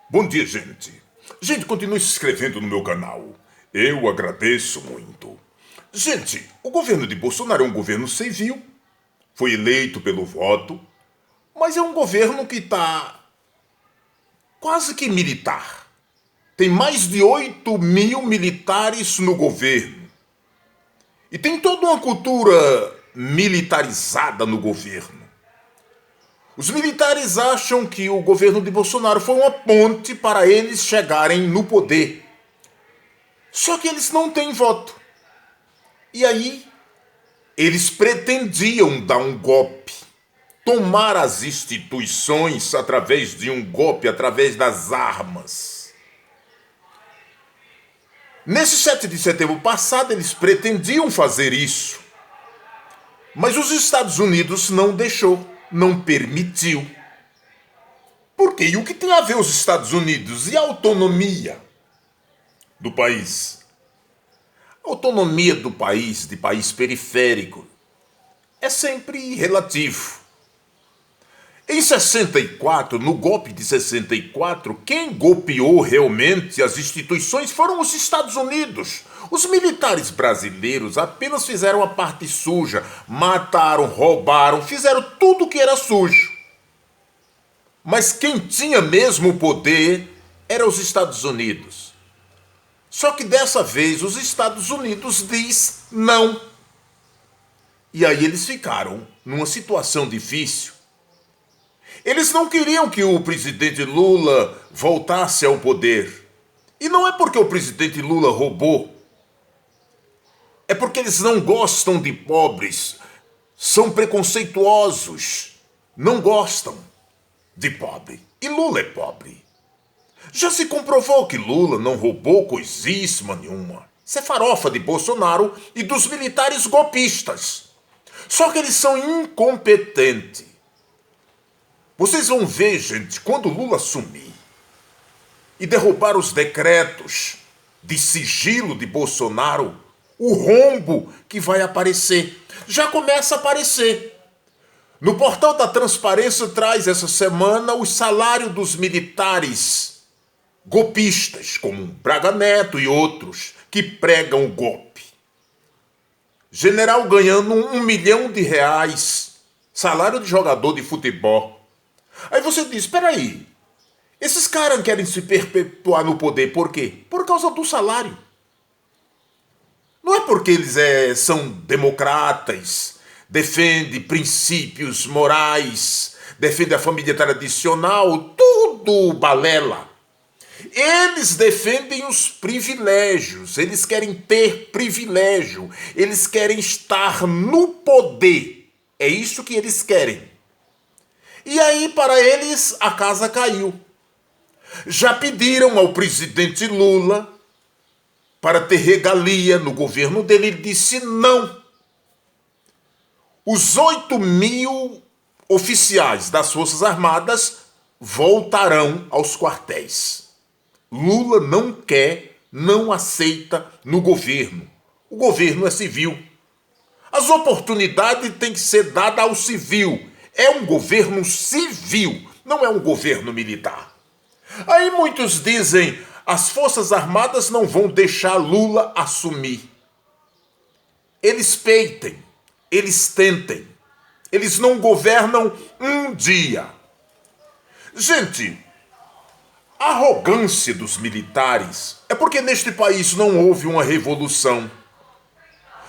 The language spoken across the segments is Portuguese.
Bom dia, gente. Gente, continue se inscrevendo no meu canal. Eu agradeço muito. Gente, o governo de Bolsonaro é um governo civil, foi eleito pelo voto, mas é um governo que está quase que militar. Tem mais de 8 mil militares no governo. E tem toda uma cultura militarizada no governo. Os militares acham que o governo de Bolsonaro foi uma ponte para eles chegarem no poder. Só que eles não têm voto. E aí, eles pretendiam dar um golpe, tomar as instituições através de um golpe, através das armas. Nesse 7 de setembro passado, eles pretendiam fazer isso. Mas os Estados Unidos não deixou, não permitiu. Por quê? E o que tem a ver os Estados Unidos e a autonomia do país? A autonomia do país, de país periférico, é sempre relativo. Em 64, no golpe de 64, quem golpeou realmente as instituições foram os Estados Unidos. Os militares brasileiros apenas fizeram a parte suja, mataram, roubaram, fizeram tudo que era sujo. Mas quem tinha mesmo o poder eram os Estados Unidos. Só que dessa vez os Estados Unidos diz não. E aí eles ficaram numa situação difícil. Eles não queriam que o presidente Lula voltasse ao poder. E não é porque o presidente Lula roubou. É porque eles não gostam de pobres. São preconceituosos. Não gostam de pobre. E Lula é pobre. Já se comprovou que Lula não roubou coisíssima nenhuma. Isso é farofa de Bolsonaro e dos militares golpistas. Só que eles são incompetentes. Vocês vão ver, gente, quando Lula assumir e derrubar os decretos de sigilo de Bolsonaro, o rombo que vai aparecer. Já começa a aparecer. No portal da Transparência traz essa semana o salário dos militares golpistas, como Braga Neto e outros, que pregam o golpe. General ganhando R$1 milhão, salário de jogador de futebol. Aí você diz, espera aí, esses caras querem se perpetuar no poder por quê? Por causa do salário. Não é porque eles são democratas, defendem princípios morais, defendem a família tradicional, tudo balela. Eles defendem os privilégios, eles querem ter privilégio, eles querem estar no poder. É isso que eles querem. E aí, para eles, a casa caiu. Já pediram ao presidente Lula para ter regalia no governo dele. Ele disse não. Os 8 mil oficiais das Forças Armadas voltarão aos quartéis. Lula não quer, não aceita no governo. O governo é civil. As oportunidades têm que ser dadas ao civil. É um governo civil, não é um governo militar. Aí muitos dizem, as Forças Armadas não vão deixar Lula assumir. Eles peitem, eles tentem. Eles não governam um dia. Gente, a arrogância dos militares é porque neste país não houve uma revolução.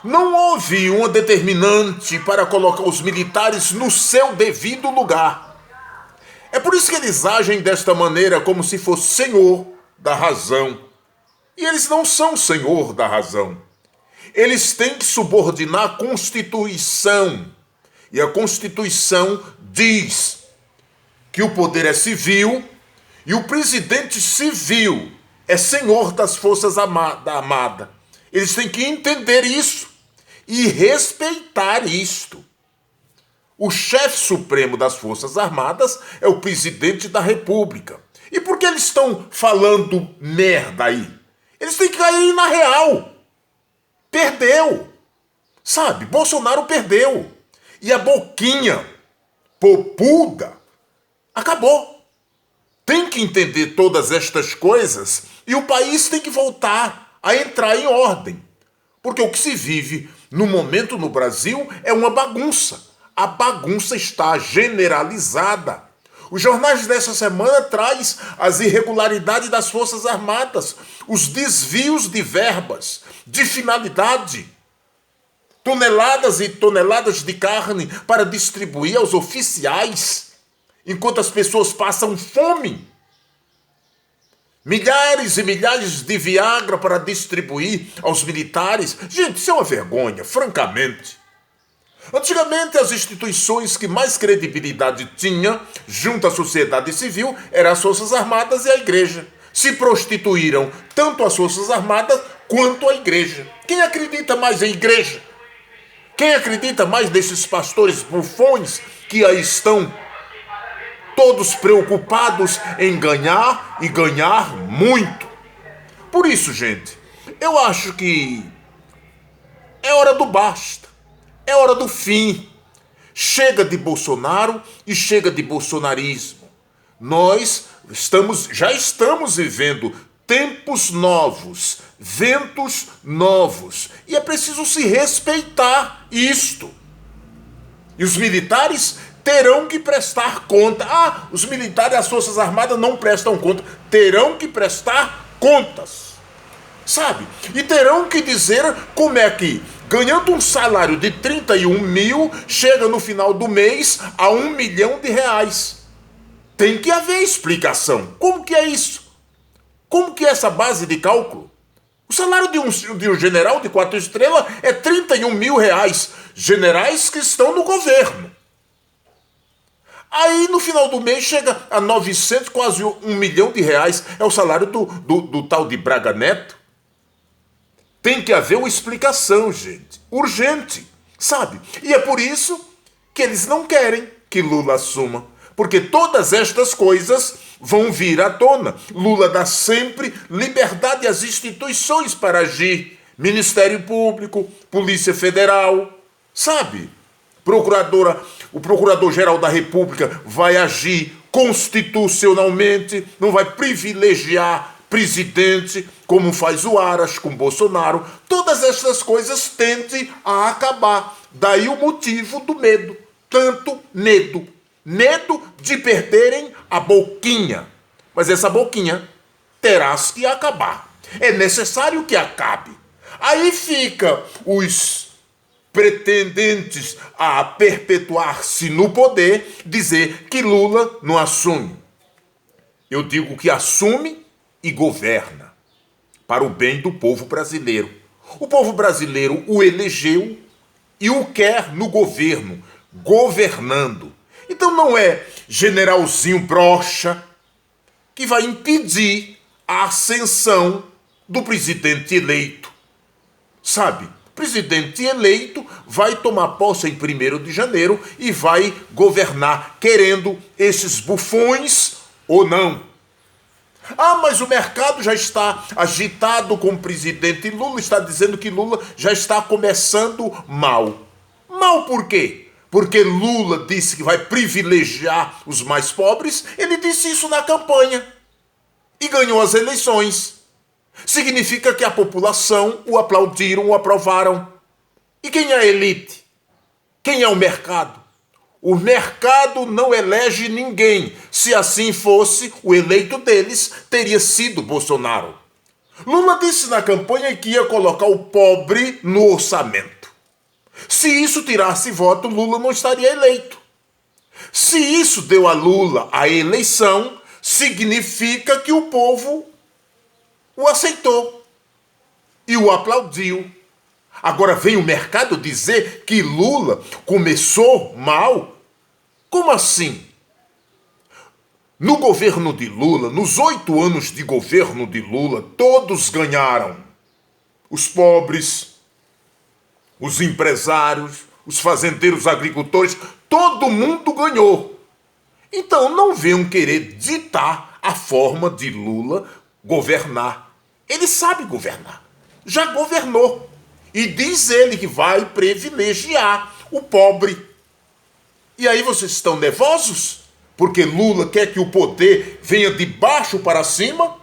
Não houve uma determinante para colocar os militares no seu devido lugar. É por isso que eles agem desta maneira como se fosse senhor da razão. E eles não são senhor da razão. Eles têm que subordinar a Constituição. E a Constituição diz que o poder é civil e o presidente civil é senhor das Forças Armadas. Eles têm que entender isso e respeitar isto. O chefe supremo das Forças Armadas é o presidente da República. E por que eles estão falando merda aí? Eles têm que cair na real. Perdeu. Sabe, Bolsonaro perdeu. E a boquinha popuda acabou. tem que entender todas estas coisas e o país tem que voltar a entrar em ordem. Porque o que se vive no momento no Brasil é uma bagunça. A bagunça está generalizada. Os jornais dessa semana traz as irregularidades das Forças Armadas, os desvios de verbas, de finalidade. Toneladas e toneladas de carne para distribuir aos oficiais, enquanto as pessoas passam fome. Milhares e milhares de Viagra para distribuir aos militares. Gente, isso é uma vergonha, francamente. Antigamente, as instituições que mais credibilidade tinha junto à sociedade civil eram as Forças Armadas e a Igreja. Se prostituíram tanto as Forças Armadas quanto a Igreja. Quem acredita mais em Igreja? Quem acredita mais desses pastores bufões que aí estão todos preocupados em ganhar e ganhar muito? Por isso, gente, eu acho que é hora do basta. É hora do fim. Chega de Bolsonaro e chega de bolsonarismo. Nós já estamos vivendo tempos novos, ventos novos. E é preciso se respeitar isto. E os militares terão que prestar conta. Os militares e as Forças Armadas não prestam conta. Terão que prestar contas. Sabe? E terão que dizer como é que, ganhando um salário de 31 mil, chega no final do mês a R$1 milhão. Tem que haver explicação. Como que é isso? Como que é essa base de cálculo? O salário de um general de 4 estrelas é R$31 mil. Generais que estão no governo. Aí no final do mês chega a 900, quase R$1 milhão. É o salário do tal de Braga Neto. Tem que haver uma explicação, gente. Urgente, sabe? E é por isso que eles não querem que Lula assuma. Porque todas estas coisas vão vir à tona. Lula dá sempre liberdade às instituições para agir. Ministério Público, Polícia Federal, sabe? O Procurador-Geral da República vai agir constitucionalmente, não vai privilegiar presidente, como faz o Aras com Bolsonaro. Todas estas coisas tendem a acabar. Daí o motivo do medo. Tanto medo. Medo de perderem a boquinha. Mas essa boquinha terá que acabar. É necessário que acabe. Aí fica os pretendentes a perpetuar-se no poder dizer que Lula não assume. Eu digo que assume e governa para o bem do povo brasileiro. O povo brasileiro o elegeu e o quer no governo, governando. Então não é generalzinho broxa que vai impedir a ascensão do presidente eleito. Sabe? O presidente eleito vai tomar posse em 1º de janeiro e vai governar, querendo esses bufões ou não. Mas o mercado já está agitado com o presidente Lula, está dizendo que Lula já está começando mal. Mal por quê? Porque Lula disse que vai privilegiar os mais pobres, ele disse isso na campanha e ganhou as eleições. Significa que a população o aplaudiram, o aprovaram. E quem é a elite? Quem é o mercado? O mercado não elege ninguém. Se assim fosse, o eleito deles teria sido Bolsonaro. Lula disse na campanha que ia colocar o pobre no orçamento. Se isso tirasse voto, Lula não estaria eleito. Se isso deu a Lula a eleição, significa que o povo o aceitou e o aplaudiu. Agora vem o mercado dizer que Lula começou mal? Como assim? No governo de Lula, nos 8 anos de governo de Lula, todos ganharam. Os pobres, os empresários, os fazendeiros, agricultores, todo mundo ganhou. Então não venham querer ditar a forma de Lula governar. Ele sabe governar. Já governou. E diz ele que vai privilegiar o pobre. E aí vocês estão nervosos? Porque Lula quer que o poder venha de baixo para cima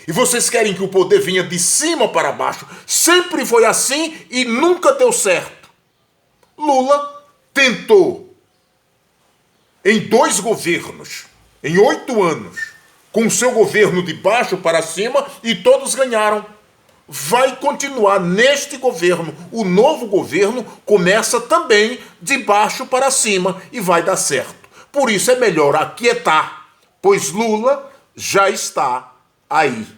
e vocês querem que o poder venha de cima para baixo. Sempre foi assim e nunca deu certo. Lula tentou em 2 governos, em 8 anos, com o seu governo de baixo para cima e todos ganharam. Vai continuar neste governo. O novo governo começa também de baixo para cima e vai dar certo. Por isso é melhor aquietar, pois Lula já está aí.